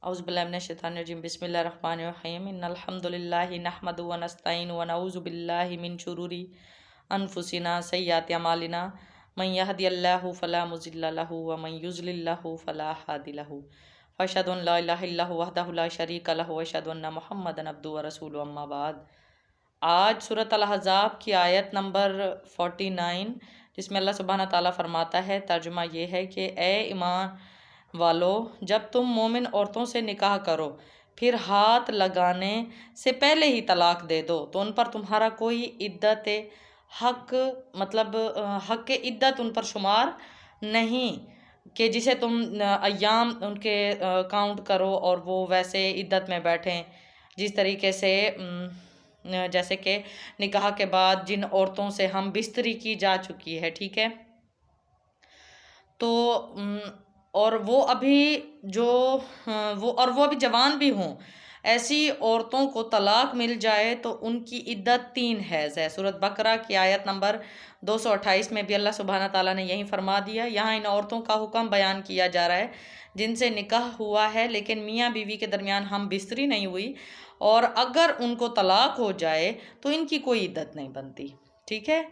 اعوذ باللہ من الشیطان الرجیم بسم اللہ الرحمن الرحیم ان الحمد للہ نحمد و نستعین و نعوذ باللہ من شرور انفسنا سیئات اعمالنا من یهد اللہ فلا مضل له ومن یضلل له فلا ہادی له واشهد ان لا الہ الا اللہ وحدہ لا شریک له واشهد ان محمدا عبدہ ورسولہ اما بعد۔ آج سورۃ الاحزاب کی آیت نمبر 49 جس میں اللہ سبحانہ تعالیٰ فرماتا ہے، ترجمہ یہ ہے کہ اے ایمان والو، جب تم مومن عورتوں سے نکاح کرو پھر ہاتھ لگانے سے پہلے ہی طلاق دے دو تو ان پر تمہارا کوئی عدت حق حق عدت ان پر شمار نہیں کہ جسے تم ایام ان کے کاؤنٹ کرو اور وہ ویسے عدت میں بیٹھیں جس طریقے سے جیسے کہ نکاح کے بعد جن عورتوں سے ہم بستری کی جا چکی ہے، ٹھیک ہے، تو اور وہ ابھی جوان بھی ہوں، ایسی عورتوں کو طلاق مل جائے تو ان کی عدت 3 حیض ہے۔ سورۃ بقرہ کی آیت نمبر 228 میں بھی اللہ سبحانہ تعالیٰ نے یہی فرما دیا۔ یہاں ان عورتوں کا حکم بیان کیا جا رہا ہے جن سے نکاح ہوا ہے لیکن میاں بیوی کے درمیان ہم بستری نہیں ہوئی، اور اگر ان کو طلاق ہو جائے تو ان کی کوئی عدت نہیں بنتی، ٹھیک ہے۔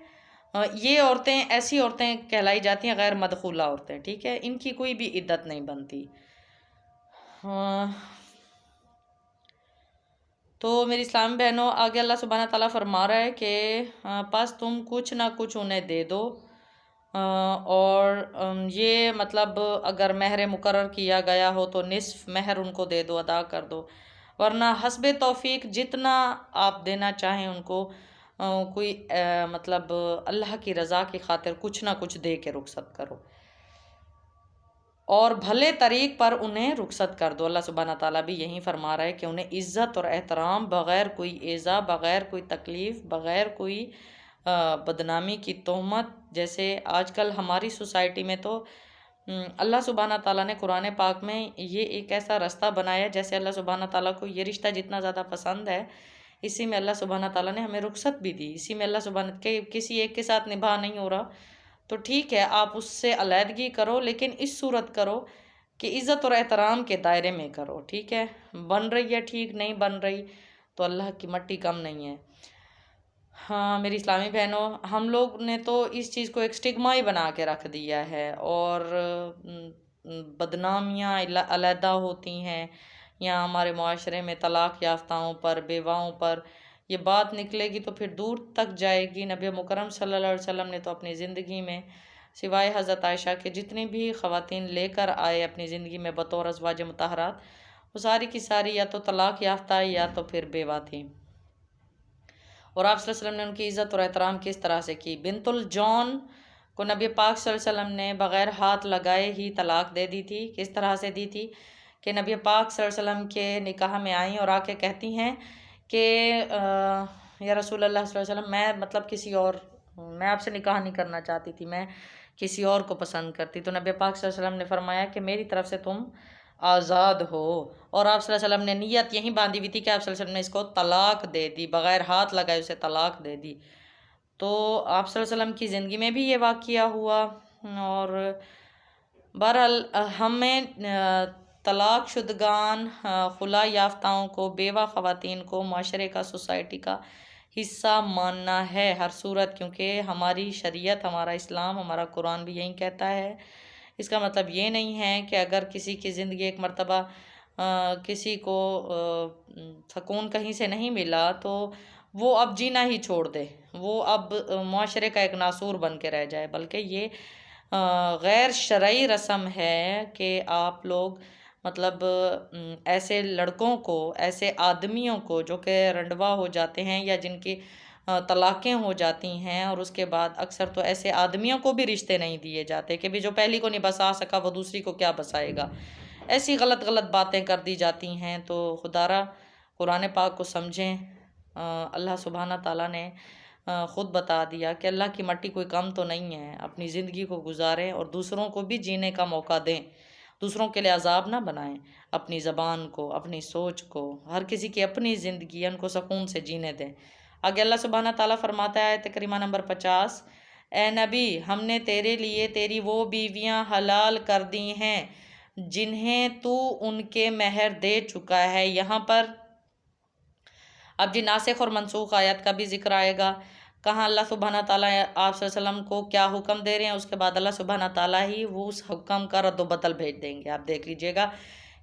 یہ عورتیں ایسی عورتیں کہلائی جاتی ہیں غیر مدخولہ عورتیں، ٹھیک ہے، ان کی کوئی بھی عدت نہیں بنتی۔ تو میری اسلامی بہنوں، آگے اللہ سبحانہ تعالیٰ فرما رہا ہے کہ پس تم کچھ نہ کچھ انہیں دے دو، اور یہ اگر مہر مقرر کیا گیا ہو تو نصف مہر ان کو دے دو، ادا کر دو، ورنہ حسب توفیق جتنا آپ دینا چاہیں ان کو، کوئی اللہ کی رضا کی خاطر کچھ نہ کچھ دے کے رخصت کرو، اور بھلے طریق پر انہیں رخصت کر دو۔ اللہ سبحانہ تعالیٰ بھی یہی فرما رہا ہے کہ انہیں عزت اور احترام، بغیر کوئی ایذا، بغیر کوئی تکلیف، بغیر کوئی بدنامی کی تہمت، جیسے آج کل ہماری سوسائٹی میں تو اللہ سبحانہ تعالیٰ نے قرآن پاک میں یہ ایک ایسا رستہ بنایا، جیسے اللہ سبحانہ تعالیٰ کو یہ رشتہ جتنا زیادہ پسند ہے، اسی میں اللہ سبحانہ تعالیٰ نے ہمیں رخصت بھی دی، اسی میں اللہ سبحانہ کہ کسی ایک کے ساتھ نباہ نہیں ہو رہا تو ٹھیک ہے، آپ اس سے علیحدگی کرو، لیکن اس صورت کرو کہ عزت اور احترام کے دائرے میں کرو، ٹھیک ہے۔ بن رہی ہے ٹھیک، نہیں بن رہی تو اللہ کی مٹی کم نہیں ہے۔ ہاں میری اسلامی بہنوں، ہم لوگ نے تو اس چیز کو ایک سٹگما ہی بنا کے رکھ دیا ہے، اور بدنامیاں علیحدہ ہوتی ہیں، یا ہمارے معاشرے میں طلاق یافتاؤں پر، بیواؤں پر یہ بات نکلے گی تو پھر دور تک جائے گی۔ نبی مکرم صلی اللہ علیہ وسلم نے تو اپنی زندگی میں سوائے حضرت عائشہ کے جتنی بھی خواتین لے کر آئے اپنی زندگی میں بطور ازواج مطہرات، وہ ساری کی ساری یا تو طلاق یافتہ یا تو پھر بیوہ تھیں، اور آپ صلی اللہ علیہ وسلم نے ان کی عزت اور احترام کس طرح سے کی۔ بنت الجون کو نبی پاک صلی اللہ علیہ وسلم نے بغیر ہاتھ لگائے ہی طلاق دے دی تھی۔ کس طرح سے دی تھی کہ نبی پاک صلی اللہ علیہ وسلم کے نکاح میں آئیں اور آ کے کہتی ہیں کہ یا رسول اللہ صلی اللہ علیہ وسلم، میں آپ سے نکاح نہیں کرنا چاہتی تھی، میں کسی اور کو پسند کرتی، تو نبی پاک صلی اللہ علیہ وسلم نے فرمایا کہ میری طرف سے تم آزاد ہو، اور آپ صلی اللہ علیہ وسلم نے نیت یہی باندھی ہوئی تھی کہ آپ صلی اللہ علیہ وسلم نے اس کو طلاق دے دی، بغیر ہاتھ لگائے اسے طلاق دے دی۔ تو آپ صلی اللہ علیہ وسلم کی زندگی میں بھی یہ واقعہ ہوا، اور بہرحال ہمیں طلاق شدگان، خلا یافتاؤں کو، بیوہ خواتین کو معاشرے کا، سوسائٹی کا حصہ ماننا ہے ہر صورت، کیونکہ ہماری شریعت، ہمارا اسلام، ہمارا قرآن بھی یہی کہتا ہے۔ اس کا مطلب یہ نہیں ہے کہ اگر کسی کی زندگی ایک مرتبہ کسی کو سکون کہیں سے نہیں ملا تو وہ اب جینا ہی چھوڑ دے، وہ اب معاشرے کا ایک ناسور بن کے رہ جائے، بلکہ یہ غیر شرعی رسم ہے کہ آپ لوگ ایسے لڑکوں کو، ایسے آدمیوں کو جو کہ رنڈوا ہو جاتے ہیں یا جن کی طلاقیں ہو جاتی ہیں، اور اس کے بعد اکثر تو ایسے آدمیوں کو بھی رشتے نہیں دیے جاتے کہ بھی جو پہلی کو نہیں بسا سکا وہ دوسری کو کیا بسائے گا، ایسی غلط باتیں کر دی جاتی ہیں۔ تو خدا را قرآن پاک کو سمجھیں۔ اللہ سبحانہ تعالیٰ نے خود بتا دیا کہ اللہ کی مٹی کوئی کم تو نہیں ہے، اپنی زندگی کو گزاریں اور دوسروں کو بھی جینے کا موقع دیں، دوسروں کے لیے عذاب نہ بنائیں، اپنی زبان کو، اپنی سوچ کو، ہر کسی کی اپنی زندگی ہے، ان کو سکون سے جینے دیں۔ آگے اللہ سبحانہ تعالیٰ فرماتا ہے آیت کریمہ نمبر 50، اے نبی، ہم نے تیرے لیے تیری وہ بیویاں حلال کر دی ہیں جنہیں تو ان کے مہر دے چکا ہے۔ یہاں پر اب جی ناسخ اور منسوخ آیت کا بھی ذکر آئے گا، کہاں اللہ سبحانہ تعالیٰ آپ صلی اللہ علیہ وسلم کو کیا حکم دے رہے ہیں، اس کے بعد اللہ سبحانہ تعالیٰ ہی وہ اس حکم کا رد و بدل بھیج دیں گے، آپ دیکھ لیجئے گا۔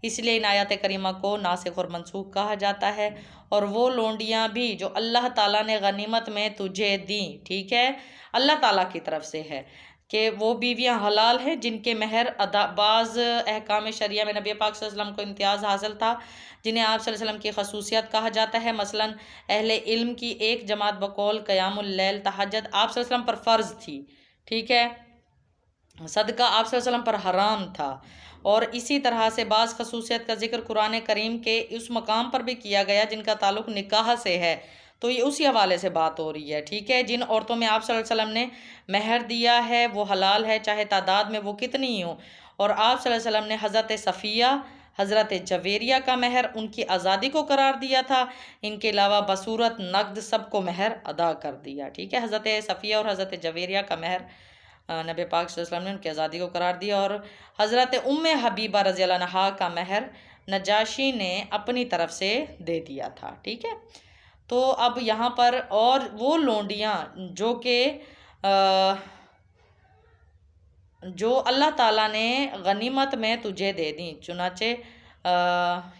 اس لیے ان آیات کریمہ کو ناسخ اور منسوخ کہا جاتا ہے۔ اور وہ لونڈیاں بھی جو اللہ تعالیٰ نے غنیمت میں تجھے دیں، ٹھیک ہے، اللہ تعالیٰ کی طرف سے ہے کہ وہ بیویاں حلال ہیں جن کے مہر بعض احکام شریعہ میں نبی پاک صلی اللہ علیہ وسلم کو امتیاز حاصل تھا، جنہیں آپ صلی اللہ علیہ وسلم کی خصوصیت کہا جاتا ہے۔ مثلا اہل علم کی ایک جماعت بقول قیام اللیل، تہجد آپ صلی اللہ علیہ وسلم پر فرض تھی، ٹھیک ہے، صدقہ آپ صلی اللہ علیہ وسلم پر حرام تھا۔ اور اسی طرح سے بعض خصوصیت کا ذکر قرآن کریم کے اس مقام پر بھی کیا گیا جن کا تعلق نکاح سے ہے، تو یہ اسی حوالے سے بات ہو رہی ہے، ٹھیک ہے۔ جن عورتوں میں آپ صلی اللہ علیہ وسلم نے مہر دیا ہے وہ حلال ہے، چاہے تعداد میں وہ کتنی ہی ہوں۔ اور آپ صلی اللہ علیہ وسلم نے حضرت صفیہ، حضرت جویریہ کا مہر ان کی آزادی کو قرار دیا تھا، ان کے علاوہ بصورت نقد سب کو مہر ادا کر دیا، ٹھیک ہے۔ حضرت صفیہ اور حضرت جویریہ کا مہر نبی پاک صلی اللہ علیہ وسلم نے ان کی آزادی کو قرار دیا، اور حضرت ام حبیبہ رضی اللہ عنہا کا مہر نجاشی نے اپنی طرف سے دے دیا تھا، ٹھیک ہے۔ تو اب یہاں پر اور وہ لونڈیاں جو اللہ تعالیٰ نے غنیمت میں تجھے دے دیں، چنانچہ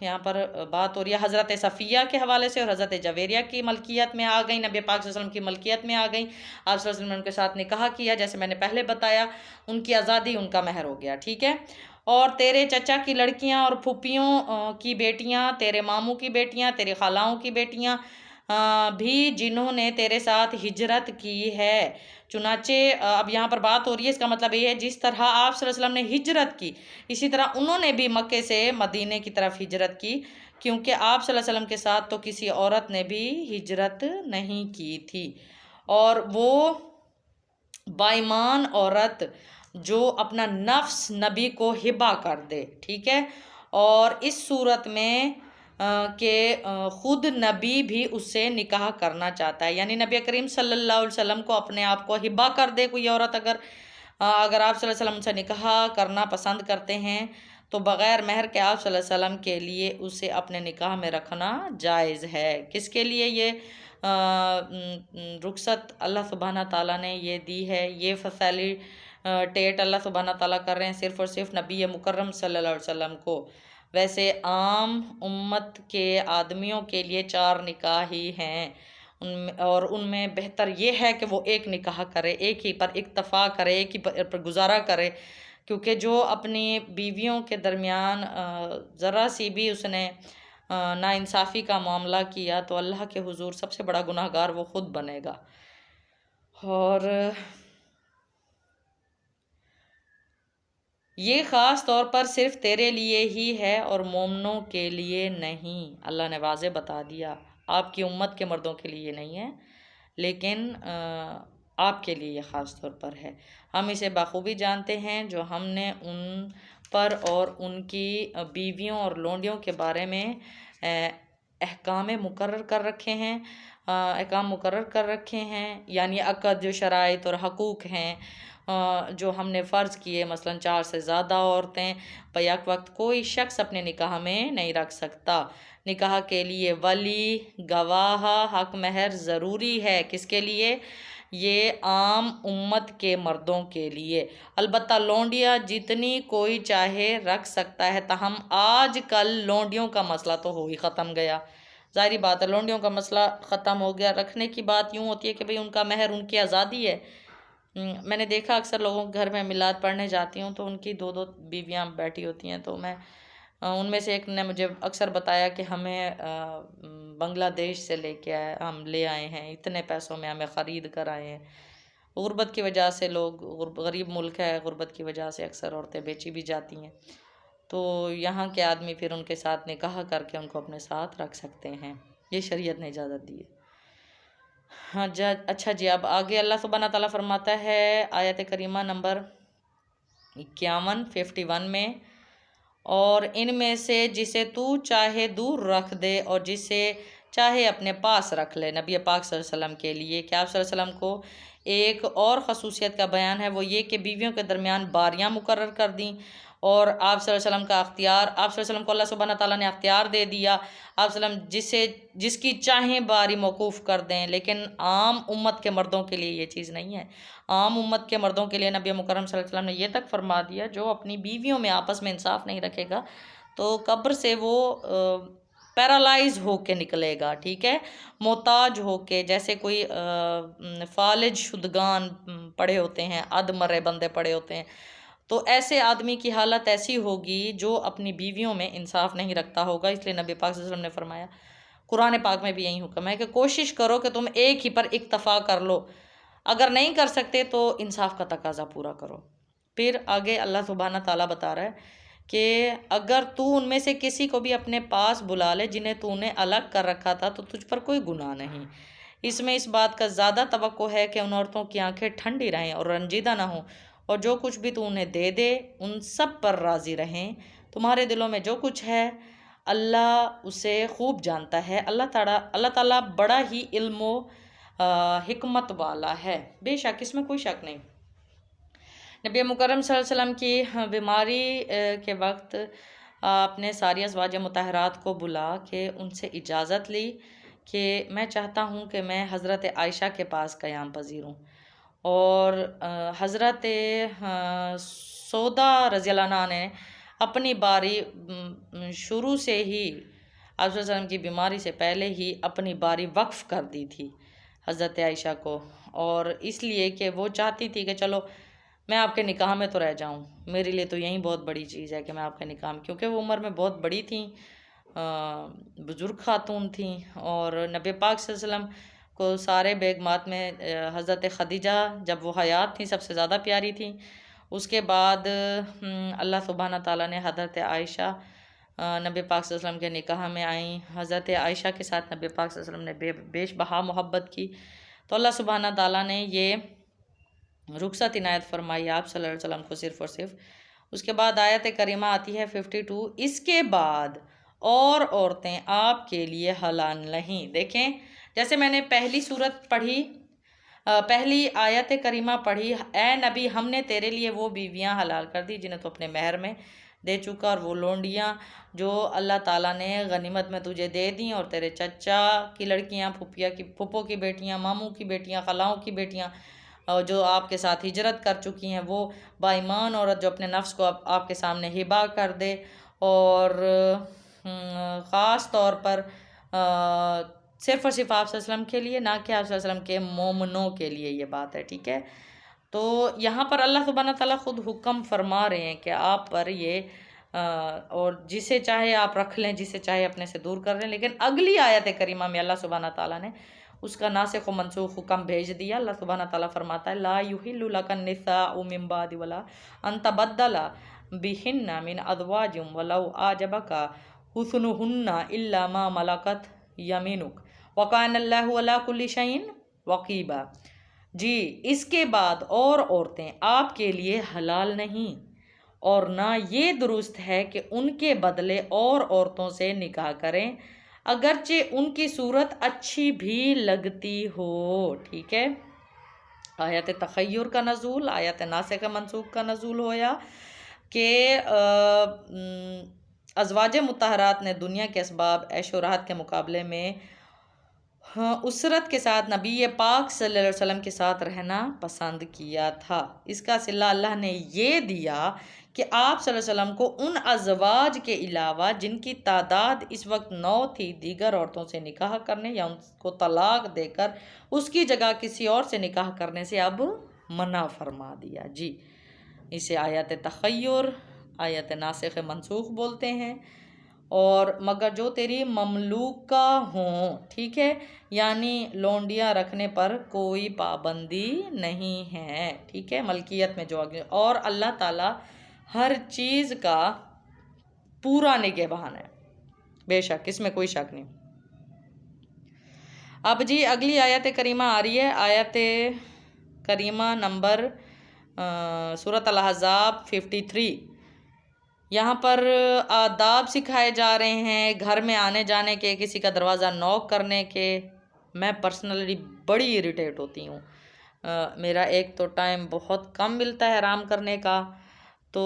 یہاں پر بات ہو رہی ہے حضرت صفیہ کے حوالے سے، اور حضرت جویریہ کی ملکیت میں آ گئیں، نبی پاک صلی اللہ علیہ وسلم کی ملکیت میں آ گئیں، آپ صلی اللہ علیہ وسلم نے ان کے ساتھ نکاح کیا، جیسے میں نے پہلے بتایا، ان کی آزادی ان کا مہر ہو گیا، ٹھیک ہے۔ اور تیرے چچا کی لڑکیاں اور پھوپھیوں کی بیٹیاں، تیرے ماموں کی بیٹیاں، تیرے خالاؤں کی بیٹیاں بھی جنہوں نے تیرے ساتھ ہجرت کی ہے، چنانچہ اب یہاں پر بات ہو رہی ہے، اس کا مطلب یہ ہے جس طرح آپ صلی اللہ علیہ وسلم نے ہجرت کی، اسی طرح انہوں نے بھی مکے سے مدینے کی طرف ہجرت کی، کیونکہ آپ صلی اللہ علیہ وسلم کے ساتھ تو کسی عورت نے بھی ہجرت نہیں کی تھی۔ اور وہ بائیمان عورت جو اپنا نفس نبی کو ہبہ کر دے، ٹھیک ہے، اور اس صورت میں کہ خود نبی بھی اس سے نکاح کرنا چاہتا ہے، یعنی نبی کریم صلی اللہ علیہ وسلم کو اپنے آپ کو ہبہ کر دے کوئی عورت، اگر آپ صلی اللہ علیہ وسلم سے نکاح کرنا پسند کرتے ہیں تو بغیر مہر کے آپ صلی اللہ علیہ وسلم کے لیے اسے اپنے نکاح میں رکھنا جائز ہے۔ کس کے لیے یہ رخصت اللہ سبحانہ تعالیٰ نے یہ دی ہے، یہ فیسیلیٹیٹ اللہ سبحانہ تعالیٰ کر رہے ہیں صرف اور صرف نبی مکرم صلی اللہ علیہ وسلم کو۔ ویسے عام امت کے آدمیوں کے لیے 4 نکاح ہی ہیں، اور ان میں بہتر یہ ہے کہ وہ ایک نکاح کرے، ایک ہی پر اکتفا کرے، ایک ہی پر گزارا کرے، کیونکہ جو اپنی بیویوں کے درمیان ذرا سی بھی اس نے ناانصافی کا معاملہ کیا تو اللہ کے حضور سب سے بڑا گناہ گار وہ خود بنے گا۔ اور یہ خاص طور پر صرف تیرے لیے ہی ہے اور مومنوں کے لیے نہیں، اللہ نے واضح بتا دیا، آپ کی امت کے مردوں کے لیے نہیں ہے، لیکن آپ کے لیے یہ خاص طور پر ہے۔ ہم اسے بخوبی جانتے ہیں جو ہم نے ان پر اور ان کی بیویوں اور لونڈیوں کے بارے میں احکام مقرر کر رکھے ہیں، یعنی عقد جو شرائط اور حقوق ہیں جو ہم نے فرض کیے، مثلا 4 سے زیادہ عورتیں بیک وقت کوئی شخص اپنے نکاح میں نہیں رکھ سکتا۔ نکاح کے لیے ولی، گواہ، حق مہر ضروری ہے، کس کے لیے؟ یہ عام امت کے مردوں کے لیے، البتہ لونڈیاں جتنی کوئی چاہے رکھ سکتا ہے، تاہم آج کل لونڈیوں کا مسئلہ تو ہو ہی ختم گیا، ظاہری بات ہے لونڈیوں کا مسئلہ ختم ہو گیا۔ رکھنے کی بات یوں ہوتی ہے کہ بھئی ان کا مہر ان کی آزادی ہے۔ میں نے دیکھا اکثر لوگوں کے گھر میں میلاد پڑھنے جاتی ہوں تو ان کی 2 بیویاں بیٹھی ہوتی ہیں، تو میں ان میں سے ایک نے مجھے اکثر بتایا کہ ہمیں بنگلہ دیش سے ہم لے آئے ہیں، اتنے پیسوں میں ہمیں خرید کر آئے ہیں۔ غربت کی وجہ سے غریب ملک ہے، غربت کی وجہ سے اکثر عورتیں بیچی بھی جاتی ہیں، تو یہاں کے آدمی پھر ان کے ساتھ نکاح کر کے ان کو اپنے ساتھ رکھ سکتے ہیں، یہ شریعت نے اجازت دی ہے۔ ہاں اچھا جی، اب آگے اللہ سبحانہ تعالیٰ فرماتا ہے آیت کریمہ نمبر 51 میں، اور ان میں سے جسے تو چاہے دور رکھ دے اور جسے چاہے اپنے پاس رکھ لے۔ نبی پاک صلی اللہ علیہ وسلم کے لیے کہ آپ صلی اللہ علیہ وسلم کو ایک اور خصوصیت کا بیان ہے، وہ یہ کہ بیویوں کے درمیان باریاں مقرر کر دیں، اور آپ صلی اللہ علیہ وسلم کا اختیار، آپ صلی اللہ علیہ وسلم کو اللہ سبحانہ تعالیٰ نے اختیار دے دیا، آپ صلی اللہ علیہ وسلم جس کی چاہیں باری موقوف کر دیں، لیکن عام امت کے مردوں کے لیے یہ چیز نہیں ہے۔ عام امت کے مردوں کے لیے نبی مکرم صلی اللہ علیہ وسلم نے یہ تک فرما دیا، جو اپنی بیویوں میں آپس میں انصاف نہیں رکھے گا تو قبر سے وہ پیرالائز ہو کے نکلے گا، ٹھیک ہے، محتاج ہو کے، جیسے کوئی فالج شدگان پڑے ہوتے ہیں، مرے بندے پڑے ہوتے ہیں، تو ایسے آدمی کی حالت ایسی ہوگی جو اپنی بیویوں میں انصاف نہیں رکھتا ہوگا۔ اس لیے نبی پاک صلی اللہ علیہ وسلم نے فرمایا، قرآن پاک میں بھی یہی حکم ہے کہ کوشش کرو کہ تم ایک ہی پر اکتفا کر لو، اگر نہیں کر سکتے تو انصاف کا تقاضا پورا کرو۔ پھر آگے اللہ سبحانہ تعالیٰ بتا رہا ہے کہ اگر تو ان میں سے کسی کو بھی اپنے پاس بلا لے جنہیں تو نے الگ کر رکھا تھا تو تجھ پر کوئی گناہ نہیں۔ اس میں اس بات کا زیادہ توقع ہے کہ ان عورتوں کی آنکھیں ٹھنڈی رہیں اور رنجیدہ نہ ہوں، اور جو کچھ بھی تو انہیں دے دے ان سب پر راضی رہیں۔ تمہارے دلوں میں جو کچھ ہے اللہ اسے خوب جانتا ہے۔ اللہ تعالیٰ بڑا ہی علم و حکمت والا ہے، بے شک اس میں کوئی شک نہیں۔ نبی مکرم صلی اللہ علیہ وسلم کی بیماری کے وقت آپ نے ساری ازواج مطہرات کو بلا کے ان سے اجازت لی کہ میں چاہتا ہوں کہ میں حضرت عائشہ کے پاس قیام پذیر ہوں، اور حضرت سودا رضی اللہ عنہ نے اپنی باری شروع سے ہی آپ صلی اللہ علیہ وسلم کی بیماری سے پہلے ہی اپنی باری وقف کر دی تھی حضرت عائشہ کو، اور اس لیے کہ وہ چاہتی تھی کہ چلو میں آپ کے نکاح میں تو رہ جاؤں، میرے لیے تو یہی بہت بڑی چیز ہے کہ میں آپ کے نکاح میں، کیونکہ وہ عمر میں بہت بڑی تھیں، بزرگ خاتون تھیں، اور نبی پاک صلی اللہ علیہ وسلم کو سارے بیگمات میں حضرت خدیجہ جب وہ حیات تھیں سب سے زیادہ پیاری تھیں۔ اس کے بعد اللہ سبحانہ تعالیٰ نے حضرت عائشہ نبی پاک صلی اللہ علیہ وسلم کے نکاح میں آئیں، حضرت عائشہ کے ساتھ نبی پاک صلی اللہ علیہ وسلم نے بیش بہا محبت کی، تو اللہ سبحانہ تعالیٰ نے یہ رخصت عنایت فرمائی آپ صلی اللہ علیہ وسلم کو صرف اور صرف۔ اس کے بعد آیت کریمہ آتی ہے 52، اس کے بعد اور عورتیں آپ کے لیے حلال نہیں۔ دیکھیں جیسے میں نے پہلی صورت پڑھی، پہلی آیت کریمہ پڑھی، اے نبی ہم نے تیرے لیے وہ بیویاں حلال کر دی جنہیں تو اپنے مہر میں دے چکا، اور وہ لونڈیاں جو اللہ تعالیٰ نے غنیمت میں تجھے دے دیں، اور تیرے چچا کی لڑکیاں، پھپھو کی بیٹیاں، ماموں کی بیٹیاں، خلاؤں کی بیٹیاں، اور جو آپ کے ساتھ ہجرت کر چکی ہیں، وہ با ایمان عورت جو اپنے نفس کو آپ کے سامنے ہبا کر دے، اور خاص طور پر صرف اور صرف آپ صلی اللہ علیہ وسلم کے لیے، نہ کہ آپ صلی اللہ علیہ وسلم کے مومنوں کے لیے یہ بات ہے، ٹھیک ہے۔ تو یہاں پر اللہ سبحانہ تعالیٰ خود حکم فرما رہے ہیں کہ آپ پر یہ اور جسے چاہے آپ رکھ لیں، جسے چاہے اپنے سے دور کر لیں، لیکن اگلی آیت کریمہ میں اللہ سبحانہ تعالیٰ نے اس کا ناسخ و منسوخ حکم بھیج دیا۔ اللہ سبحانہ تعالیٰ فرماتا ہے لا یحل لک النساء من بعد ولا ان تبدل بہن من ازواج ولو اعجبک حسنہن الا ما ملکت یمینک وکان اللہ علی کل شیء رقیبا۔ جی اس کے بعد اور عورتیں آپ کے لیے حلال نہیں، اور نہ یہ درست ہے کہ ان کے بدلے اور عورتوں سے نکاح کریں اگرچہ ان کی صورت اچھی بھی لگتی ہو، ٹھیک ہے۔ آیت تخیر کا نزول، آیت ناسخ منسوخ کا نزول ہویا کہ ازواج مطہرات نے دنیا کے اسباب عیش و راحت کے مقابلے میں اسرت کے ساتھ نبی پاک صلی اللہ علیہ وسلم کے ساتھ رہنا پسند کیا تھا۔ اس کا صلہ اللہ نے یہ دیا کہ آپ صلی اللہ علیہ وسلم کو ان ازواج کے علاوہ جن کی تعداد اس وقت 9 تھی، دیگر عورتوں سے نکاح کرنے یا ان کو طلاق دے کر اس کی جگہ کسی اور سے نکاح کرنے سے اب منع فرما دیا۔ جی اسے آیت تخیر، آیت ناسخ منسوخ بولتے ہیں، اور مگر جو تیری مملوکہ ہوں، ٹھیک ہے، یعنی لونڈیاں رکھنے پر کوئی پابندی نہیں ہے، ٹھیک ہے، ملکیت میں جو آگے، اور اللہ تعالیٰ ہر چیز کا پورا نگہبان ہے، بے شک اس میں کوئی شک نہیں۔ اب جی اگلی آیت کریمہ آ رہی ہے، آیت کریمہ نمبر سورۃ الاحزاب 53۔ یہاں پر آداب سکھائے جا رہے ہیں گھر میں آنے جانے کے، کسی کا دروازہ نوک کرنے کے۔ میں پرسنلی بڑی اریٹیٹ ہوتی ہوں، میرا ایک تو ٹائم بہت کم ملتا ہے آرام کرنے کا، تو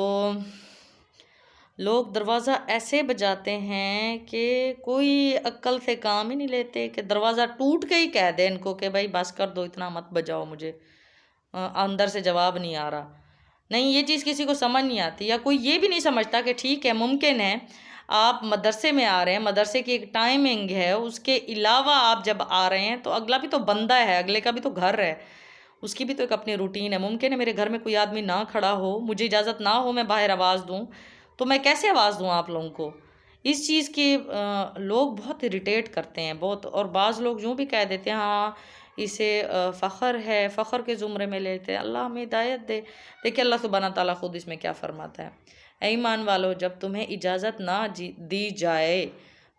لوگ دروازہ ایسے بجاتے ہیں کہ کوئی عقل سے کام ہی نہیں لیتے، کہ دروازہ ٹوٹ کے ہی کہہ دیں ان کو کہ بھائی بس کر دو، اتنا مت بجاؤ، مجھے اندر سے جواب نہیں آ رہا۔ نہیں، یہ چیز کسی کو سمجھ نہیں آتی، یا کوئی یہ بھی نہیں سمجھتا کہ ٹھیک ہے، ممکن ہے آپ مدرسے میں آ رہے ہیں، مدرسے کی ایک ٹائمنگ ہے، اس کے علاوہ آپ جب آ رہے ہیں تو اگلا بھی تو بندہ ہے، اگلے کا بھی تو گھر ہے، اس کی بھی تو ایک اپنی روٹین ہے۔ ممکن ہے میرے گھر میں کوئی آدمی نہ کھڑا ہو، مجھے اجازت نہ ہو میں باہر آواز دوں، تو میں کیسے آواز دوں آپ لوگوں کو؟ اس چیز کی لوگ بہت اریٹیٹ کرتے ہیں بہت، اور بعض لوگ یوں بھی کہہ دیتے ہیں ہاں اسے فخر ہے، فخر کے زمرے میں لیتے ہیں۔ اللہ ہمیں ہدایت دے۔ دیکھیں اللہ سبحانہ تعالیٰ خود اس میں کیا فرماتا ہے، اے ایمان والو، جب تمہیں اجازت نہ دی جائے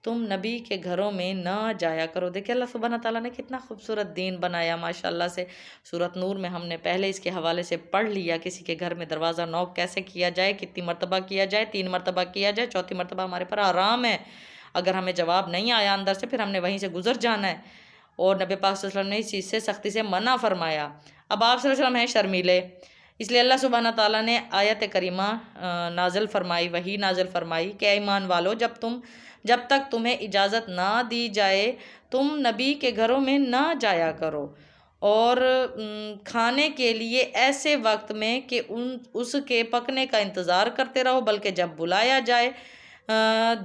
تم نبی کے گھروں میں نہ جایا کرو۔ دیکھیں اللہ سبحانہ تعالیٰ نے کتنا خوبصورت دین بنایا ماشاءاللہ سے۔ سورۃ نور میں ہم نے پہلے اس کے حوالے سے پڑھ لیا، کسی کے گھر میں دروازہ نوک کیسے کیا جائے، کتنی مرتبہ کیا جائے، 3 مرتبہ کیا جائے، چوتھی مرتبہ ہمارے پر آرام ہے، اگر ہمیں جواب نہیں آیا اندر سے پھر ہم نے وہیں سے گزر جانا ہے۔ اور نبی پاک صلی اللہ علیہ وسلم نے اس چیز سے سختی سے منع فرمایا۔ اب آپ صلی اللہ علیہ وسلم ہیں شرمیلے، اس لیے اللہ سبحانہ تعالیٰ نے آیت کریمہ نازل فرمائی، وحی نازل فرمائی کہ اے ایمان والو، جب تک تمہیں اجازت نہ دی جائے تم نبی کے گھروں میں نہ جایا کرو، اور کھانے کے لیے ایسے وقت میں کہ اس کے پکنے کا انتظار کرتے رہو، بلکہ جب بلایا جائے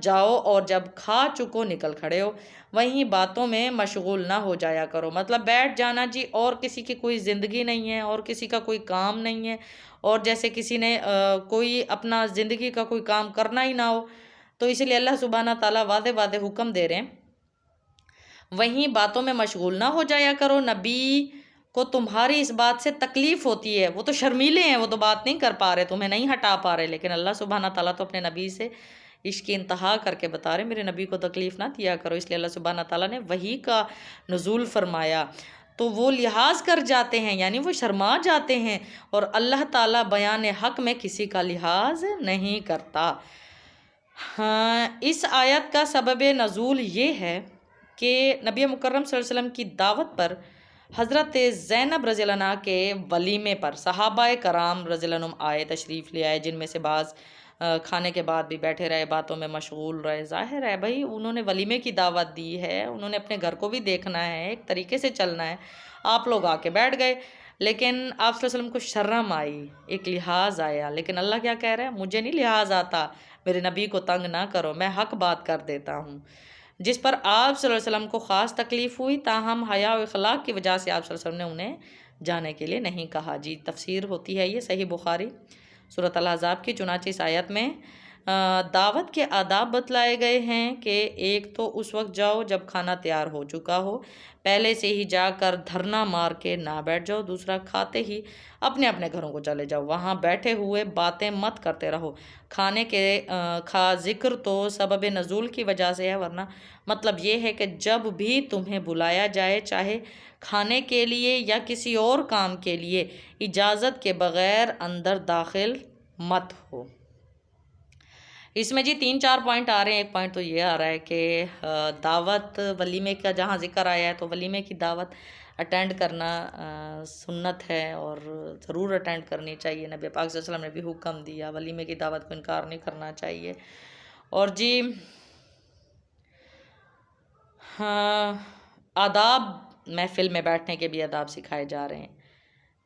جاؤ، اور جب کھا چکو نکل کھڑے ہو، وہیں باتوں میں مشغول نہ ہو جایا کرو۔ مطلب بیٹھ جانا جی، اور کسی کی کوئی زندگی نہیں ہے، اور کسی کا کوئی کام نہیں ہے، اور جیسے کسی نے کوئی اپنا زندگی کا کوئی کام کرنا ہی نہ ہو، تو اسی لیے اللہ سبحانہ تعالیٰ واضح واضح حکم دے رہے ہیں وہیں باتوں میں مشغول نہ ہو جایا کرو۔ نبی کو تمہاری اس بات سے تکلیف ہوتی ہے، وہ تو شرمیلے ہیں، وہ تو بات نہیں کر پا رہے، تمہیں نہیں ہٹا پا رہے، لیکن اللہ سبحانہ تعالیٰ تو اپنے نبی سے عشق کی انتہا کر کے بتا رہے میرے نبی کو تکلیف نہ دیا کرو، اس لیے اللہ سبحانہ تعالیٰ نے وحی کا نزول فرمایا۔ تو وہ لحاظ کر جاتے ہیں، یعنی وہ شرما جاتے ہیں، اور اللہ تعالیٰ بیان حق میں کسی کا لحاظ نہیں کرتا۔ ہاں، اس آیت کا سبب نزول یہ ہے کہ نبی مکرم صلی اللہ علیہ وسلم کی دعوت پر حضرت زینب رضی اللہ عنہ کے ولیمے پر صحابہ کرام رضی اللہ عنہم آئے، تشریف لے آئے، جن میں سے بعض کھانے کے بعد بھی بیٹھے رہے، باتوں میں مشغول رہے۔ ظاہر ہے بھائی انہوں نے ولیمے کی دعوت دی ہے، انہوں نے اپنے گھر کو بھی دیکھنا ہے، ایک طریقے سے چلنا ہے، آپ لوگ آ کے بیٹھ گئے، لیکن آپ صلی اللہ علیہ وسلم کو شرم آئی، ایک لحاظ آیا، لیکن اللہ کیا کہہ رہا ہے، مجھے نہیں لحاظ آتا، میرے نبی کو تنگ نہ کرو، میں حق بات کر دیتا ہوں۔ جس پر آپ صلی اللہ علیہ وسلم کو خاص تکلیف ہوئی، تاہم حیا و اخلاق کی وجہ سے آپ صلی اللہ علیہ وسلم نے انہیں جانے کے لیے نہیں کہا۔ جی تفسیر ہوتی ہے یہ صحیح بخاری سورۃ الاحزاب کی، چنانچہ اس آیت میں دعوت کے آداب بتلائے گئے ہیں کہ ایک تو اس وقت جاؤ جب کھانا تیار ہو چکا ہو، پہلے سے ہی جا کر دھرنا مار کے نہ بیٹھ جاؤ، دوسرا کھاتے ہی اپنے اپنے گھروں کو چلے جاؤ، وہاں بیٹھے ہوئے باتیں مت کرتے رہو۔ کھانے کے ذکر تو سبب نزول کی وجہ سے ہے، ورنہ مطلب یہ ہے کہ جب بھی تمہیں بلایا جائے، چاہے کھانے کے لیے یا کسی اور کام کے لیے، اجازت کے بغیر اندر داخل مت ہو۔ اس میں جی 3-4 پوائنٹ آ رہے ہیں۔ ایک پوائنٹ تو یہ آ رہا ہے کہ دعوت ولیمے کا جہاں ذکر آیا ہے تو ولیمے کی دعوت اٹینڈ کرنا سنت ہے، اور ضرور اٹینڈ کرنی چاہیے، نبی پاک صلی اللہ علیہ وسلم نے بھی حکم دیا، ولیمے کی دعوت کو انکار نہیں کرنا چاہیے۔ اور جی ہاں، آداب، محفل میں بیٹھنے کے بھی آداب سکھائے جا رہے ہیں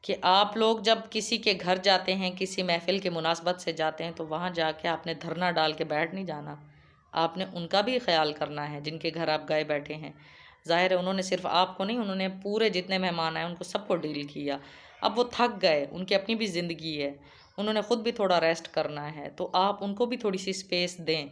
کہ آپ لوگ جب کسی کے گھر جاتے ہیں، کسی محفل کی مناسبت سے جاتے ہیں، تو وہاں جا کے آپ نے دھرنا ڈال کے بیٹھ نہیں جانا، آپ نے ان کا بھی خیال کرنا ہے جن کے گھر آپ گئے بیٹھے ہیں۔ ظاہر ہے انہوں نے صرف آپ کو نہیں، انہوں نے پورے جتنے مہمان آئے ان کو سب کو ڈیل کیا، اب وہ تھک گئے، ان کی اپنی بھی زندگی ہے، انہوں نے خود بھی تھوڑا ریسٹ کرنا ہے، تو آپ ان کو بھی تھوڑی سی اسپیس دیں۔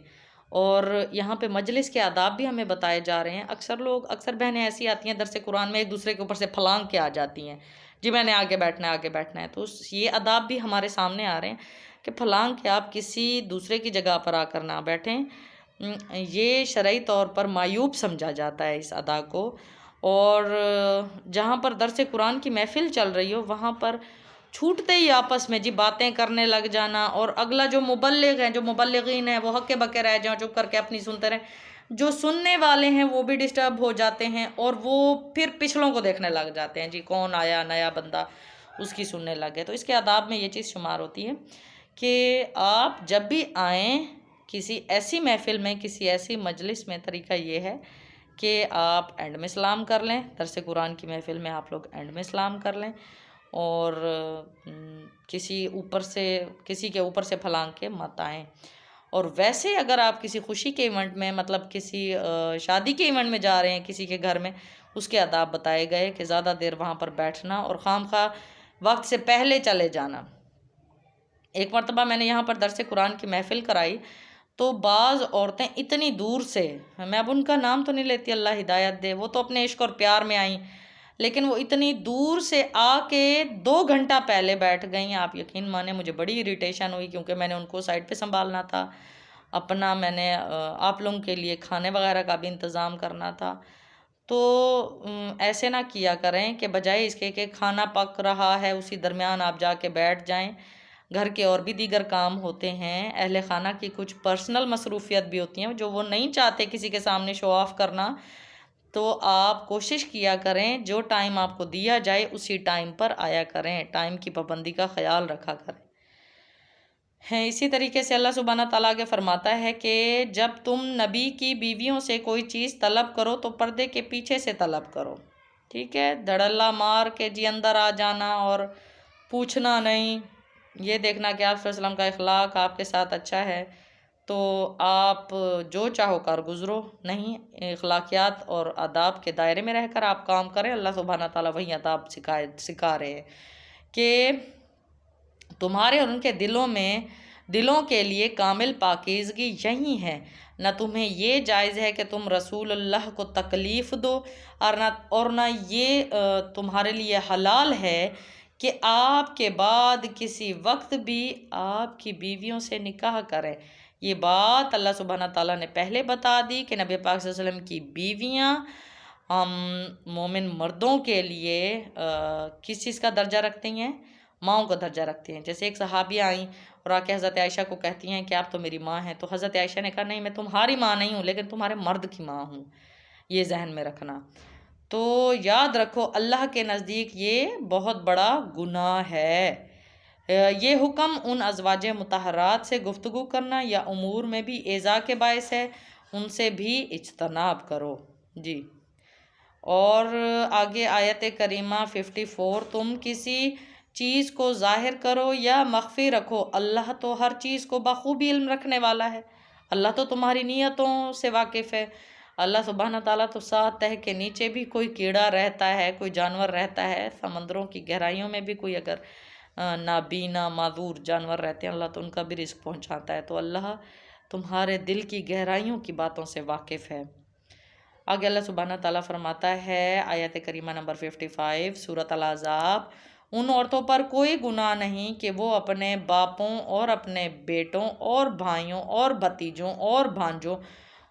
اور یہاں پہ مجلس کے آداب بھی ہمیں بتائے جا رہے ہیں۔ اکثر بہنیں ایسی آتی ہیں درس قرآن میں ایک دوسرے کے اوپر سے پھلانگ کے آ جاتی ہیں، جی میں نے آگے بیٹھنا ہے، آگے بیٹھنا ہے، تو یہ آداب بھی ہمارے سامنے آ رہے ہیں کہ پھلانگ کے آپ کسی دوسرے کی جگہ پر آ کر نہ بیٹھیں، یہ شرعی طور پر معیوب سمجھا جاتا ہے اس ادا کو۔ اور جہاں پر درس قرآن کی محفل چل رہی ہو وہاں پر چھوٹتے ہی آپس میں جی باتیں کرنے لگ جانا، اور اگلا جو مبلغ ہیں، جو مبلغین ہیں، وہ ہکے بکے رہ جاؤ، چپ کر کے اپنی سنتے رہیں، جو سننے والے ہیں وہ بھی ڈسٹرب ہو جاتے ہیں، اور وہ پھر پچھلوں کو دیکھنے لگ جاتے ہیں، جی کون آیا نیا بندہ، اس کی سننے لگ گئے۔ تو اس کے آداب میں یہ چیز شمار ہوتی ہے کہ آپ جب بھی آئیں کسی ایسی محفل میں، کسی ایسی مجلس میں طریقہ یہ ہے کہ آپ اینڈ میں سلام کر لیں. درس قرآن کی محفل میں آپ لوگ اینڈ میں سلام کر لیں، اور کسی کے اوپر سے پھلانگ کے مت آئیں. اور ویسے اگر آپ کسی خوشی کے ایونٹ میں، مطلب کسی شادی کے ایونٹ میں جا رہے ہیں کسی کے گھر میں، اس کے آداب بتائے گئے کہ زیادہ دیر وہاں پر بیٹھنا اور خواہ وقت سے پہلے چلے جانا. ایک مرتبہ میں نے یہاں پر درس قرآن کی محفل کرائی، تو بعض عورتیں اتنی دور سے، میں اب ان کا نام تو نہیں لیتی، اللہ ہدایت دے، وہ تو اپنے عشق اور پیار میں آئیں، لیکن وہ اتنی دور سے آ کے 2 گھنٹہ پہلے بیٹھ گئیں. آپ یقین مانیں مجھے بڑی اریٹیشن ہوئی، کیونکہ میں نے ان کو سائڈ پہ سنبھالنا تھا، اپنا میں نے آپ لوگوں کے لیے کھانے وغیرہ کا بھی انتظام کرنا تھا. تو ایسے نہ کیا کریں کہ بجائے اس کے کہ کھانا پک رہا ہے اسی درمیان آپ جا کے بیٹھ جائیں. گھر کے اور بھی دیگر کام ہوتے ہیں، اہل خانہ کی کچھ پرسنل مصروفیت بھی ہوتی ہیں جو وہ نہیں چاہتے کسی کے سامنے شو آف کرنا. تو آپ کوشش کیا کریں جو ٹائم آپ کو دیا جائے اسی ٹائم پر آیا کریں، ٹائم کی پابندی کا خیال رکھا کریں. اسی طریقے سے اللہ سبحانہ تعالیٰ کے فرماتا ہے کہ جب تم نبی کی بیویوں سے کوئی چیز طلب کرو تو پردے کے پیچھے سے طلب کرو. ٹھیک ہے، دھڑلہ مار کے جی اندر آ جانا اور پوچھنا نہیں، یہ دیکھنا کہ آپ صلی اللہ علیہ وسلم کا اخلاق آپ کے ساتھ اچھا ہے تو آپ جو چاہو کر گزرو. نہیں، اخلاقیات اور آداب کے دائرے میں رہ کر آپ کام کریں. اللہ سبحانہ تعالیٰ وہی آداب سکھا رہے ہیں کہ تمہارے اور ان کے دلوں کے لیے کامل پاکیزگی یہی ہے. نہ تمہیں یہ جائز ہے کہ تم رسول اللہ کو تکلیف دو، اور نہ یہ تمہارے لیے حلال ہے کہ آپ کے بعد کسی وقت بھی آپ کی بیویوں سے نکاح کریں. یہ بات اللہ سبحانہ تعالیٰ نے پہلے بتا دی کہ نبی پاک صلی اللہ علیہ وسلم کی بیویاں مومن مردوں کے لیے کس چیز کا درجہ رکھتی ہیں؟ ماؤں کا درجہ رکھتی ہیں. جیسے ایک صحابیہ آئیں اور آ کے حضرت عائشہ کو کہتی ہیں کہ آپ تو میری ماں ہیں، تو حضرت عائشہ نے کہا نہیں، میں تمہاری ماں نہیں ہوں لیکن تمہارے مرد کی ماں ہوں. یہ ذہن میں رکھنا. تو یاد رکھو اللہ کے نزدیک یہ بہت بڑا گناہ ہے. یہ حکم ان ازواج مطہرات سے گفتگو کرنا یا امور میں بھی ایذا کے باعث ہے، ان سے بھی اجتناب کرو. جی، اور آگے آیت کریمہ 54، تم کسی چیز کو ظاہر کرو یا مخفی رکھو، اللہ تو ہر چیز کو بخوبی علم رکھنے والا ہے. اللہ تو تمہاری نیتوں سے واقف ہے. اللہ سبحانہ تعالیٰ تو 7 تہہ کے نیچے بھی کوئی کیڑا رہتا ہے، کوئی جانور رہتا ہے، سمندروں کی گہرائیوں میں بھی کوئی اگر نابینا معذور جانور رہتے ہیں، اللہ تو ان کا بھی رزق پہنچاتا ہے. تو اللہ تمہارے دل کی گہرائیوں کی باتوں سے واقف ہے. آگے اللہ سبحانہ تعالیٰ فرماتا ہے آیت کریمہ نمبر 55 سورۃ الاحزاب، ان عورتوں پر کوئی گناہ نہیں کہ وہ اپنے باپوں اور اپنے بیٹوں اور بھائیوں اور بھتیجوں اور بھانجوں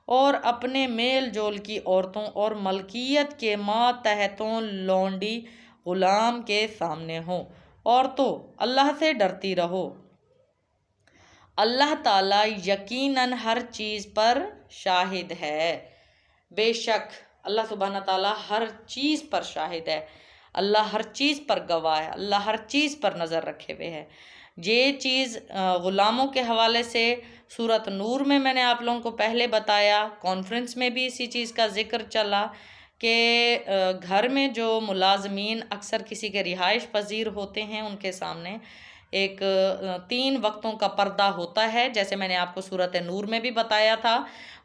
اور اپنے میل جول کی عورتوں اور ملکیت کے ماتحتوں لونڈی غلام کے سامنے ہوں. عورتوں اللہ سے ڈرتی رہو، اللہ تعالیٰ یقیناً ہر چیز پر شاہد ہے. بے شک اللہ سبحانہ تعالیٰ ہر چیز پر شاہد ہے، اللہ ہر چیز پر گواہ ہے، اللہ ہر چیز پر نظر رکھے ہوئے ہے. یہ چیز غلاموں کے حوالے سے سورۃ نور میں میں نے آپ لوگوں کو پہلے بتایا، کانفرنس میں بھی اسی چیز کا ذکر چلا کہ گھر میں جو ملازمین اکثر کسی کے رہائش پذیر ہوتے ہیں ان کے سامنے ایک 3 وقتوں کا پردہ ہوتا ہے. جیسے میں نے آپ کو سورۃ نور میں بھی بتایا تھا،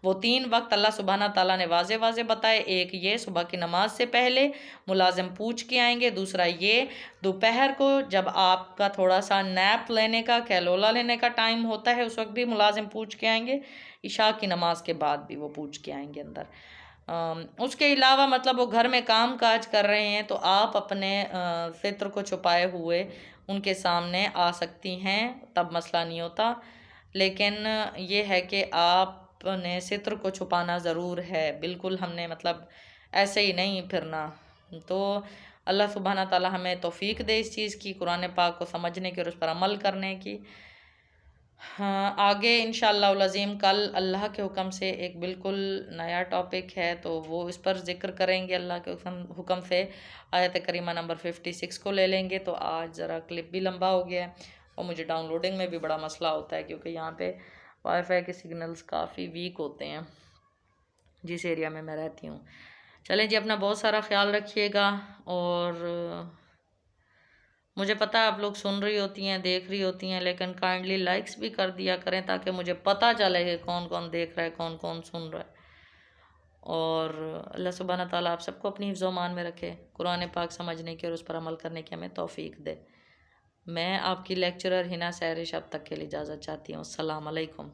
وہ 3 وقت اللہ سبحانہ تعالیٰ نے واضح بتائے. ایک یہ صبح کی نماز سے پہلے ملازم پوچھ کے آئیں گے، دوسرا یہ دوپہر کو جب آپ کا تھوڑا سا نیپ لینے کا، کیلولا لینے کا ٹائم ہوتا ہے اس وقت بھی ملازم پوچھ کے آئیں گے، عشاء کی نماز کے بعد بھی وہ پوچھ کے آئیں گے اندر. اس کے علاوہ مطلب وہ گھر میں کام کاج کر رہے ہیں تو آپ اپنے فطر کو چھپائے ہوئے ان کے سامنے آ سکتی ہیں، تب مسئلہ نہیں ہوتا. لیکن یہ ہے کہ آپ نے ستر کو چھپانا ضرور ہے، بالکل ہم نے مطلب ایسے ہی نہیں پھرنا. تو اللہ سبحانہ تعالیٰ ہمیں توفیق دے اس چیز کی، قرآن پاک کو سمجھنے کی اور اس پر عمل کرنے کی. آگے انشاءاللہ العظیم کل اللہ کے حکم سے ایک بالکل نیا ٹاپک ہے تو وہ اس پر ذکر کریں گے. اللہ کے حکم سے آیت کریمہ نمبر 56 کو لے لیں گے. تو آج ذرا کلپ بھی لمبا ہو گیا ہے اور مجھے ڈاؤن لوڈنگ میں بھی بڑا مسئلہ ہوتا ہے کیونکہ یہاں پہ وائی فائی کے سگنلز کافی ویک ہوتے ہیں جس ایریا میں رہتی ہوں۔ چلیں جی، اپنا بہت سارا خیال رکھیے گا، اور مجھے پتہ ہے آپ لوگ سن رہی ہوتی ہیں، دیکھ رہی ہوتی ہیں، لیکن کائنڈلی لائکس بھی کر دیا کریں تاکہ مجھے پتہ چلے کہ کون کون دیکھ رہا ہے، کون کون سن رہا ہے۔ اور اللہ سبحانہ تعالیٰ آپ سب کو اپنی حفظ و امان میں رکھے، قرآن پاک سمجھنے کی اور اس پر عمل کرنے کی ہمیں توفیق دے۔ میں آپ کی لیکچرر ہنا سہرش اب تک کے لیے اجازت چاہتی ہوں۔ السلام علیکم۔